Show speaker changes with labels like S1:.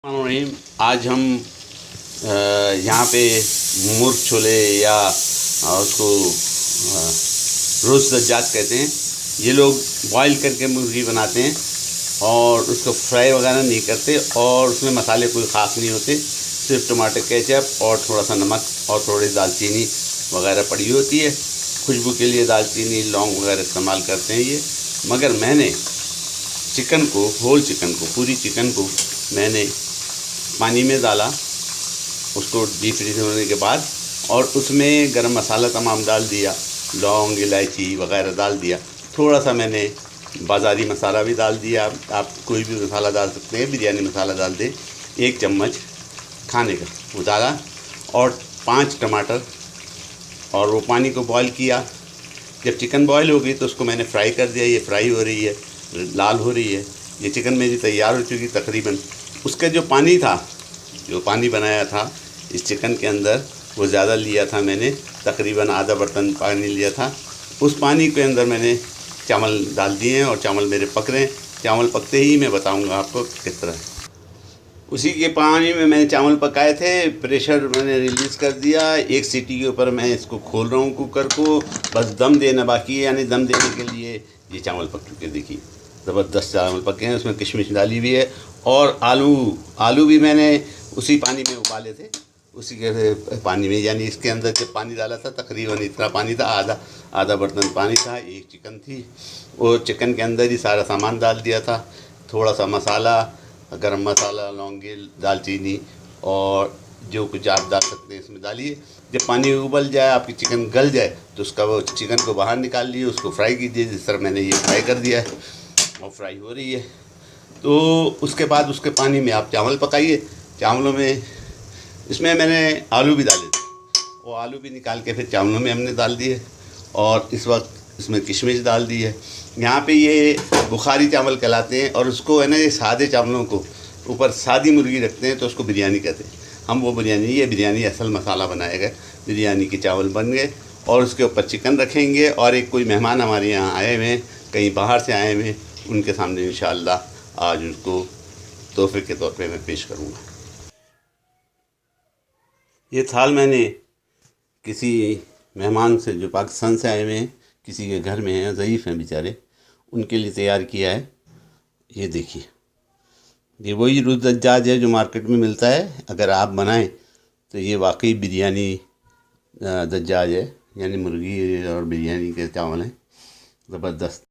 S1: रहीम, आज हम यहाँ पे मुर्ग छोले या उसको रोज़ दज्जाज कहते हैं। ये लोग बॉईल करके मुर्गी बनाते हैं और उसको फ्राई वगैरह नहीं करते और उसमें मसाले कोई ख़ास नहीं होते, सिर्फ टमाटर केचप और थोड़ा सा नमक और थोड़ी दालचीनी वगैरह पड़ी होती है। खुशबू के लिए दालचीनी लौंग वगैरह इस्तेमाल करते हैं ये। मगर मैंने चिकन को, होल चिकन को, पूरी चिकन को मैंने पानी में डाला, उसको डीप फ्रीज होने के बाद, और उसमें गरम मसाला तमाम डाल दिया, लौंग इलायची वगैरह डाल दिया। थोड़ा सा मैंने बाज़ारी मसाला भी डाल दिया, आप कोई भी मसाला डाल सकते हैं, बिरयानी मसाला डाल दें, 1 चम्मच खाने का वो डाला, और 5 टमाटर, और वो पानी को बॉईल किया। जब चिकन बॉईल हो गई तो उसको मैंने फ्राई कर दिया। ये फ्राई हो रही है, लाल हो रही है, ये चिकन मेरी तैयार हो चुकी तकरीबन। उसका जो पानी था, जो पानी बनाया था इस चिकन के अंदर, वो ज़्यादा लिया था मैंने, तकरीबन आधा बर्तन पानी लिया था। उस पानी के अंदर मैंने चावल डाल दिए हैं और चावल मेरे पक रहे हैं। चावल पकते ही मैं बताऊंगा आपको किस तरह। उसी के पानी में मैंने चावल पकाए थे, प्रेशर मैंने रिलीज़ कर दिया। 1 सीटी के ऊपर मैं इसको खोल रहा हूँ कुकर को, बस दम देना बाकी है। यानी दम देने के लिए ये चावल पक चुके, देखिए ज़बरदस्त चावल पके हैं। उसमें किशमिश डाली भी है, और आलू भी मैंने उसी पानी में उबाले थे, उसी के पानी में। यानी इसके अंदर जब पानी डाला था तकरीबन इतना पानी था, आधा बर्तन पानी था। एक चिकन थी, वो चिकन के अंदर ही सारा सामान डाल दिया था। थोड़ा सा मसाला, गरम मसाला, लौंगे, दालचीनी और जो कुछ आप डाल सकते हैं इसमें डालिए। जब पानी उबल जाए, आपकी चिकन गल जाए, तो उसका वो चिकन को बाहर निकाल लिए, उसको फ्राई कीजिए जिस तरह मैंने ये फ्राई कर दिया है, और फ्राई हो रही है। तो उसके बाद उसके पानी में आप चावल पकाइए। चावलों में, इसमें मैंने आलू भी डाले थे, वो आलू भी निकाल के फिर चावलों में हमने डाल दिए, और इस वक्त इसमें किशमिश डाल दी है। यहाँ पे ये बुखारी चावल कहलाते हैं, और उसको है ना, ये सादे चावलों को ऊपर सादी मुर्गी रखते हैं तो उसको बिरयानी कहते हैं। हम वो बिरयानी, ये बिरयानी असल मसाला बनाया गया, बिरयानी के चावल बन गए, और उसके ऊपर चिकन रखेंगे। और एक कोई मेहमान हमारे यहाँ आए हुए हैं, कहीं बाहर से आए हुए हैं, उनके सामने इंशाअल्लाह आज उनको तोहफे के तौर पे मैं पेश करूँगा। ये थाल मैंने किसी मेहमान से, जो पाकिस्तान से आए हुए हैं, किसी के घर में हैं, ज़ईफ़ हैं बेचारे, उनके लिए तैयार किया है। ये देखिए, ये वही रोज़ दज्जाज है जो मार्केट में मिलता है। अगर आप बनाएं तो ये वाकई बिरयानी दज्जाज है, यानी मुर्गी और बिरयानी के चावल हैं, ज़बरदस्त।